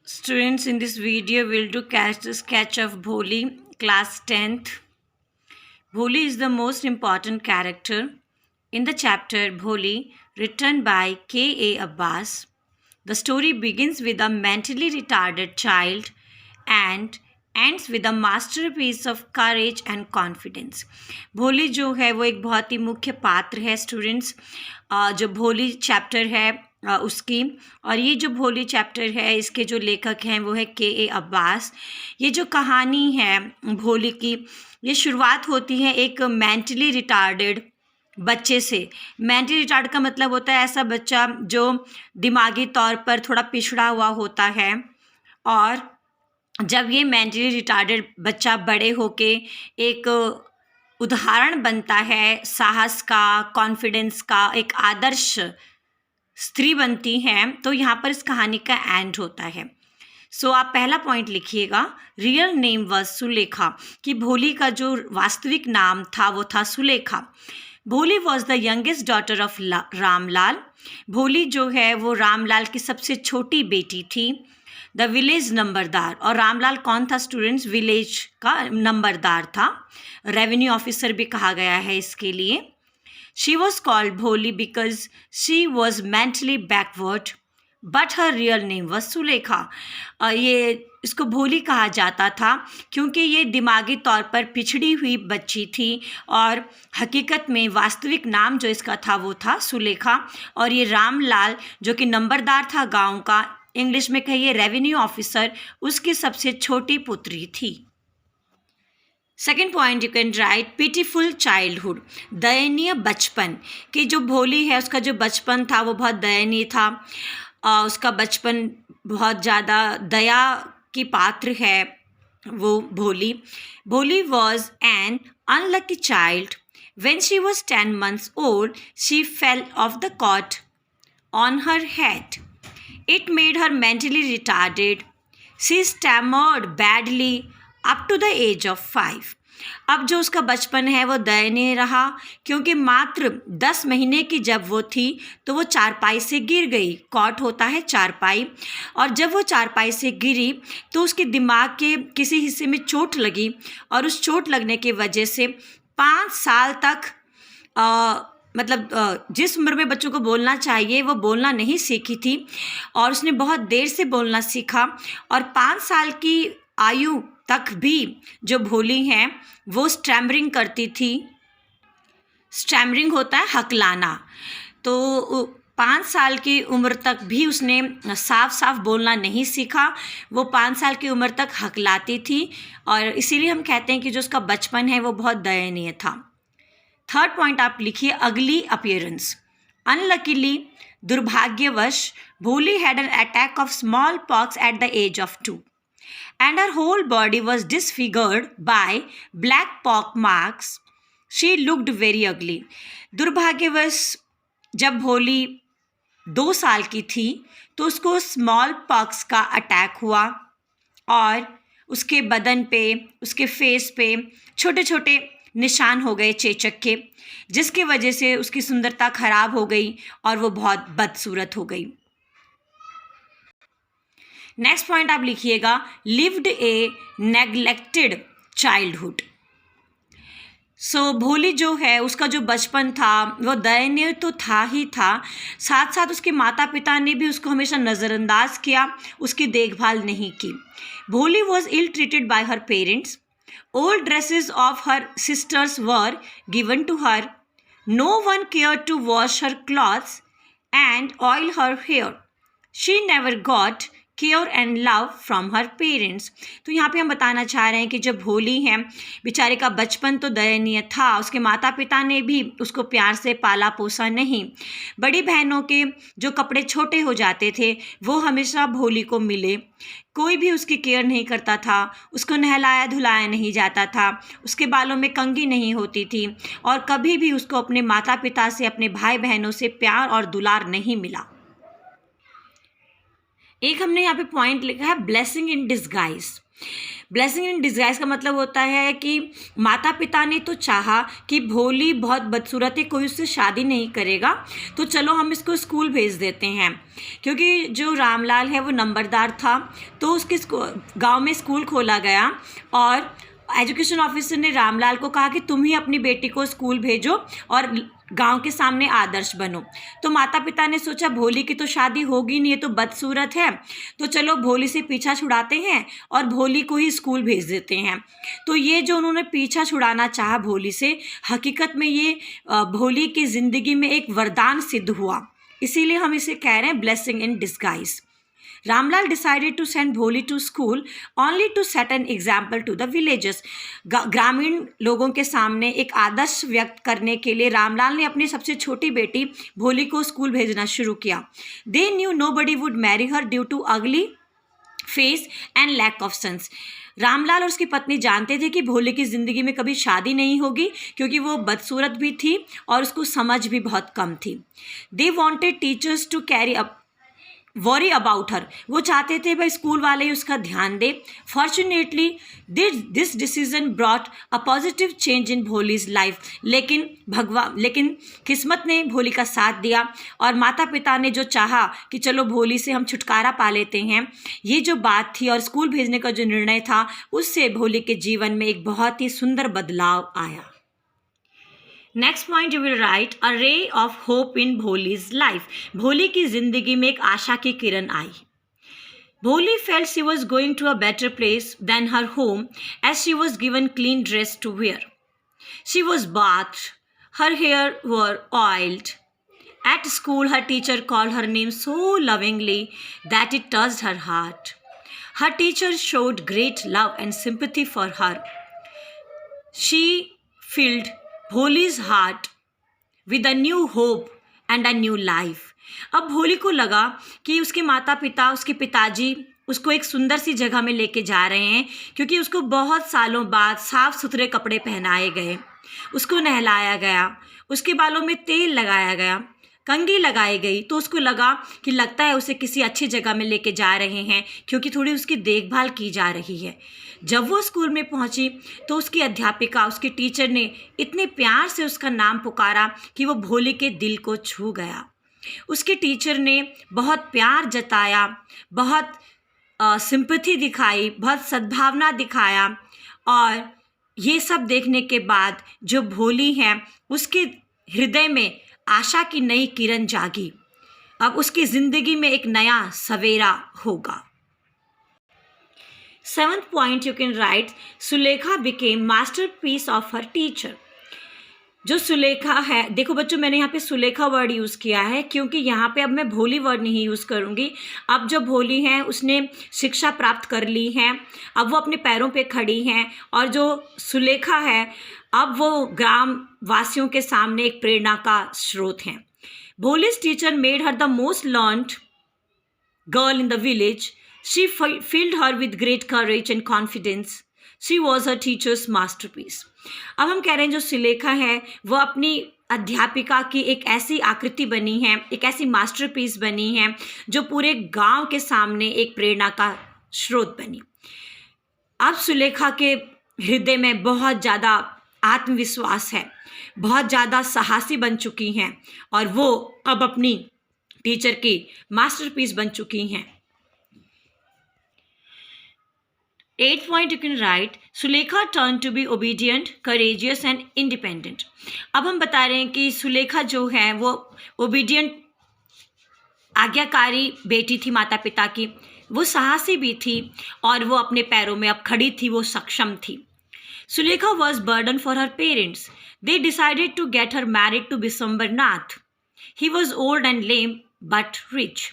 Students, in this video we'll do sketch of Bholi, class 10th. Bholi is the most important character in the chapter Bholi, written by K.A. Abbas. The story begins with a mentally retarded child and ends with a masterpiece of courage and confidence. भोली जो है वो एक बहुत ही मुख्य पात्र है students, जो भोली चैप्टर है उसकी। और ये जो भोली चैप्टर है इसके जो लेखक हैं वो है K.A. अब्बास। ये जो कहानी है भोली की, ये शुरुआत होती है एक मेंटली रिटार्डेड बच्चे से। मेंटली रिटार्ड का मतलब होता है ऐसा बच्चा जो दिमागी तौर पर थोड़ा पिछड़ा हुआ होता है, और जब ये मेंटली रिटार्डेड बच्चा बड़े होके एक उदाहरण बनता है साहस का, कॉन्फिडेंस का, एक आदर्श स्त्री बनती है, तो यहाँ पर इस कहानी का एंड होता है। सो आप पहला पॉइंट लिखिएगा, रियल नेम वाज सुलेखा, कि भोली का जो वास्तविक नाम था वो था सुलेखा। भोली was the youngest daughter of Ramlal. भोली जो है वो रामलाल की सबसे छोटी बेटी थी। द विलेज नंबरदार, और रामलाल कौन था स्टूडेंट्स? विलेज का नंबरदार था, रेवेन्यू ऑफिसर भी कहा गया है इसके लिए। शी वॉज कॉल्ड भोली because she was mentally backward but her real name was Sulekha. ये इसको भोली कहा जाता था क्योंकि ये दिमागी तौर पर पिछड़ी हुई बच्ची थी, और हकीकत में वास्तविक नाम जो इसका था वो था सुलेखा। और ये रामलाल जो कि नंबरदार था गांव का, इंग्लिश में कहिए रेवेन्यू ऑफिसर, उसकी सबसे छोटी पुत्री थी। Second point you can write pitiful childhood, दयनीय बचपन। कि जो भोली है उसका जो बचपन था वो बहुत दयनीय था। उसका बचपन बहुत ज़्यादा दया की पात्र है वो भोली। भोली was an unlucky child. When she was 10 months old, she fell off the cot on her head. It made her mentally retarded. She stammered badly up to the age of 5. अब जो उसका बचपन है वो दयनीय रहा क्योंकि मात्र 10 महीने की जब वो थी तो वो चारपाई से गिर गई। कॉट होता है चारपाई, और जब वो चारपाई से गिरी तो उसके दिमाग के किसी हिस्से में चोट लगी, और उस चोट लगने की वजह से 5 साल तक जिस उम्र में बच्चों को बोलना चाहिए वो बोलना नहीं सीखी थी, और उसने बहुत देर से बोलना सीखा। और 5 साल की आयु तक भी जो भोली हैं वो स्टैमरिंग करती थी। स्टैमरिंग होता है हकलाना। तो 5 साल की उम्र तक भी उसने साफ साफ बोलना नहीं सीखा। वो 5 साल की उम्र तक हकलाती थी, और इसीलिए हम कहते हैं कि जो उसका बचपन है वो बहुत दयनीय था। थर्ड पॉइंट आप लिखिए, अगली अपीयरेंस। अनलकीली, दुर्भाग्यवश, Bholi had an attack of smallpox at the age of 2 and her whole body was disfigured by black pock marks. She looked very ugly. दुर्भाग्यवश जब भोली 2 साल की थी तो उसको स्मॉल पॉक्स का अटैक हुआ, और उसके बदन पे, उसके फेस पे छोटे छोटे निशान हो गए चेचक के, जिसकी वजह से उसकी सुंदरता खराब हो गई और वो बहुत बदसूरत हो गई। नेक्स्ट पॉइंट आप लिखिएगा, लिव्ड ए नेग्लेक्टेड चाइल्डहुड। सो भोली जो है उसका जो बचपन था वो दयनीय तो था ही था, साथ साथ उसके माता पिता ने भी उसको हमेशा नज़रअंदाज किया, उसकी देखभाल नहीं की। Bholi was ill treated by her parents. Old dresses of her sisters were given to her. No one cared to wash her clothes and oil her hair. She never got care and love from her parents. तो यहाँ पे हम बताना चाह रहे हैं कि जब भोली हैं, बेचारे का बचपन तो दयनीय था, उसके माता पिता ने भी उसको प्यार से पाला पोसा नहीं। बड़ी बहनों के जो कपड़े छोटे हो जाते थे वो हमेशा भोली को मिले। कोई भी उसकी केयर नहीं करता था, उसको नहलाया धुलाया नहीं जाता था, उसके बालों में कंघी नहीं होती थी, और कभी भी उसको अपने माता पिता से, अपने भाई बहनों से प्यार और दुलार नहीं मिला। एक हमने यहाँ पे पॉइंट लिखा है, blessing in disguise. Blessing in disguise का मतलब होता है कि माता पिता ने तो चाहा कि भोली बहुत बदसूरत है, कोई उससे शादी नहीं करेगा, तो चलो हम इसको स्कूल भेज देते हैं। क्योंकि जो रामलाल है वो नंबरदार था, तो उसके गांव में स्कूल खोला गया और एजुकेशन ऑफिसर ने रामलाल को कहा कि तुम ही अपनी बेटी को स्कूल भेजो और गांव के सामने आदर्श बनो। तो माता पिता ने सोचा भोली की तो शादी होगी नहीं, ये तो बदसूरत है, तो चलो भोली से पीछा छुड़ाते हैं और भोली को ही स्कूल भेज देते हैं। तो ये जो उन्होंने पीछा छुड़ाना चाहा भोली से, हकीकत में ये भोली की ज़िंदगी में एक वरदान सिद्ध हुआ। इसीलिए हम इसे कह रहे हैं blessing in disguise. Ramlal decided to send Bholi to school only to set an example to the villagers. ग्रामीण लोगों के सामने एक आदर्श व्यक्त करने के लिए रामलाल ने अपनी सबसे छोटी बेटी भोली को स्कूल भेजना शुरू किया। They knew nobody would marry her due to ugly face and lack of sense. Ramlal और उसकी पत्नी जानते थे कि भोले की ज़िंदगी में कभी शादी नहीं होगी, क्योंकि वो बदसूरत भी थी और उसको समझ भी बहुत कम थी। They wanted teachers to carry up worry about her, वो चाहते थे भाई स्कूल वाले ही उसका ध्यान दे। Fortunately this decision brought a positive change in Bholi's life. लेकिन किस्मत ने भोली का साथ दिया और माता पिता ने जो चाहा कि चलो भोली से हम छुटकारा पा लेते हैं, ये जो बात थी और स्कूल भेजने का जो निर्णय था, उससे भोली के जीवन में एक बहुत ही सुंदर बदलाव आया। Next point you will write a ray of hope in Bholi's life. भोली की जिंदगी में एक आशा की किरण आई। Bholi felt she was going to a better place than her home as she was given clean dress to wear. She was bath, her hair were oiled. At school, her teacher called her name so lovingly that it touched her heart. Her teacher showed great love and sympathy for her. She filled Bholi's heart with a new hope and a new life. अब भोली को लगा कि उसके माता पिता, उसके पिताजी उसको एक सुंदर सी जगह में लेके जा रहे हैं, क्योंकि उसको बहुत सालों बाद साफ सुथरे कपड़े पहनाए गए, उसको नहलाया गया, उसके बालों में तेल लगाया गया, कंघी लगाई गई। तो उसको लगा कि लगता है उसे किसी अच्छी जगह में लेके जा रहे हैं, क्योंकि थोड़ी उसकी देखभाल की जा रही है। जब वो स्कूल में पहुंची तो उसकी अध्यापिका, उसकी टीचर ने इतने प्यार से उसका नाम पुकारा कि वो भोली के दिल को छू गया। उसके टीचर ने बहुत प्यार जताया, बहुत सिंपैथी दिखाई, बहुत सद्भावना दिखाया, और ये सब देखने के बाद जो भोली है उसके हृदय में आशा की नई किरण जागी। अब उसकी ज़िंदगी में एक नया सवेरा होगा। 7th point you can write, Sulekha became masterpiece of her teacher. जो सुलेखा है, देखो बच्चों मैंने यहाँ पे सुलेखा वर्ड यूज़ किया है क्योंकि यहाँ पे अब मैं भोली वर्ड नहीं यूज़ करूँगी। अब जो भोली हैं उसने शिक्षा प्राप्त कर ली है, अब वो अपने पैरों पे खड़ी हैं, और जो सुलेखा है अब वो ग्राम वासियों के सामने एक प्रेरणा का स्रोत हैं। Bholi's teacher made her the most learned girl in the village. She filled her with great courage and confidence. She was her teacher's masterpiece. अब हम कह रहे हैं जो सुलेखा है वो अपनी अध्यापिका की एक ऐसी आकृति बनी है, एक ऐसी मास्टरपीस बनी है जो पूरे गांव के सामने एक प्रेरणा का स्रोत बनी। अब सुलेखा के हृदय में बहुत ज़्यादा आत्मविश्वास है, बहुत ज़्यादा साहसी बन चुकी हैं, और वो अब अपनी टीचर की मास्टरपीस बन चुकी हैं। 8th point you can write, Sulekha turned to be obedient, courageous and independent. अब हम बता रहे हैं कि सुलेखा जो है वो ओबीडियंट, आज्ञाकारी बेटी थी माता पिता की, वो साहसी भी थी और वो अपने पैरों में अब खड़ी थी, वो सक्षम थी। Sulekha was burden for her parents. They decided to get her married to Biswambar Nath. He was old and lame but rich.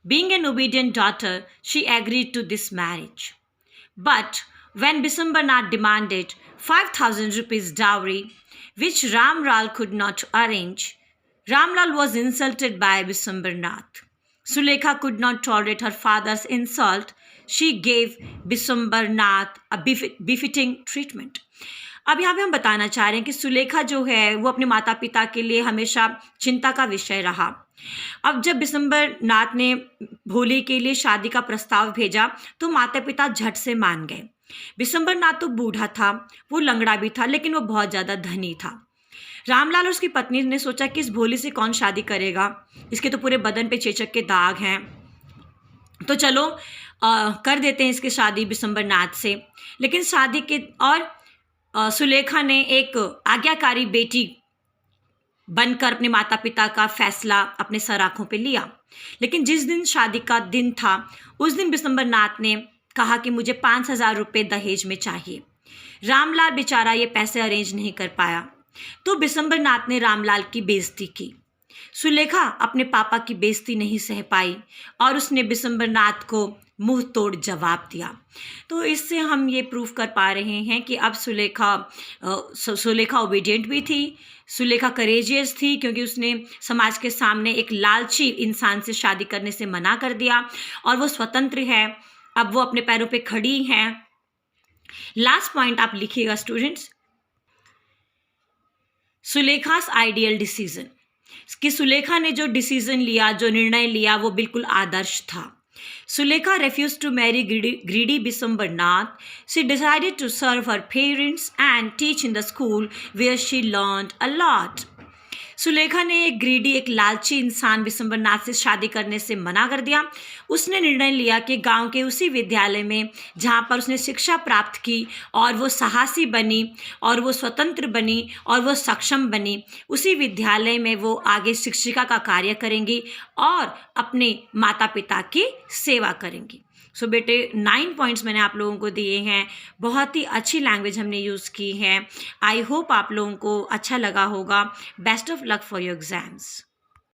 Being an obedient daughter, she agreed to this marriage. But when Biswambar Nath demanded 5,000 rupees dowry, which Ramlal could not arrange, Ramlal was insulted by Biswambar Nath. Sulekha could not tolerate her father's insult. She gave Biswambar Nath a befitting treatment. अब यहाँ पे हम बताना चाह रहे हैं कि सुलेखा जो है वो अपने माता पिता के लिए हमेशा चिंता का विषय रहा। अब जब बिशंबर नाथ ने भोली के लिए शादी का प्रस्ताव भेजा तो माता पिता झट से मान गए। बिशंबर नाथ तो बूढ़ा था, वो लंगड़ा भी था, लेकिन वो बहुत ज़्यादा धनी था। रामलाल और उसकी पत्नी ने सोचा कि इस भोली से कौन शादी करेगा, इसके तो पूरे बदन पे चेचक के दाग हैं, तो चलो कर देते हैं इसकी शादी बिशंबर नाथ से। लेकिन शादी के और सुलेखा ने एक आज्ञाकारी बेटी बनकर अपने माता पिता का फैसला अपने सर आँखों पे लिया। लेकिन जिस दिन शादी का दिन था उस दिन बिशंबर नाथ ने कहा कि मुझे 5,000 रुपये दहेज में चाहिए। रामलाल बेचारा ये पैसे अरेंज नहीं कर पाया, तो बिशंबर नाथ ने रामलाल की बेइज्जती की। सुलेखा अपने पापा की बेइज्जती नहीं सह पाई और उसने बिशंबर नाथ को मुंह तोड़ जवाब दिया। तो इससे हम ये प्रूव कर पा रहे हैं कि अब सुलेखा ओबीडियंट भी थी, सुलेखा करेजियस थी, क्योंकि उसने समाज के सामने एक लालची इंसान से शादी करने से मना कर दिया और वो स्वतंत्र है, अब वो अपने पैरों पे खड़ी हैं। लास्ट पॉइंट आप लिखिएगा स्टूडेंट्स, सुलेखास आइडियल डिसीजन, कि सुलेखा ने जो डिसीजन लिया, जो निर्णय लिया, वो बिल्कुल आदर्श था। Sulekha refused to marry greedy Bishambar Nath. She decided to serve her parents and teach in the school where she learned a lot. Sulekha ने एक ग्रीडी, एक लालची इंसान बिशंबर नाथ से शादी करने से मना कर दिया। उसने निर्णय लिया कि गांव के उसी विद्यालय में जहां पर उसने शिक्षा प्राप्त की और वो साहसी बनी और वो स्वतंत्र बनी और वो सक्षम बनी, उसी विद्यालय में वो आगे शिक्षिका का कार्य करेंगी और अपने माता पिता की सेवा करेंगी। सो बेटे 9 पॉइंट्स मैंने आप लोगों को दिए हैं, बहुत ही अच्छी लैंग्वेज हमने यूज़ की है। आई होप आप लोगों को अच्छा लगा होगा। Best of luck for your exams.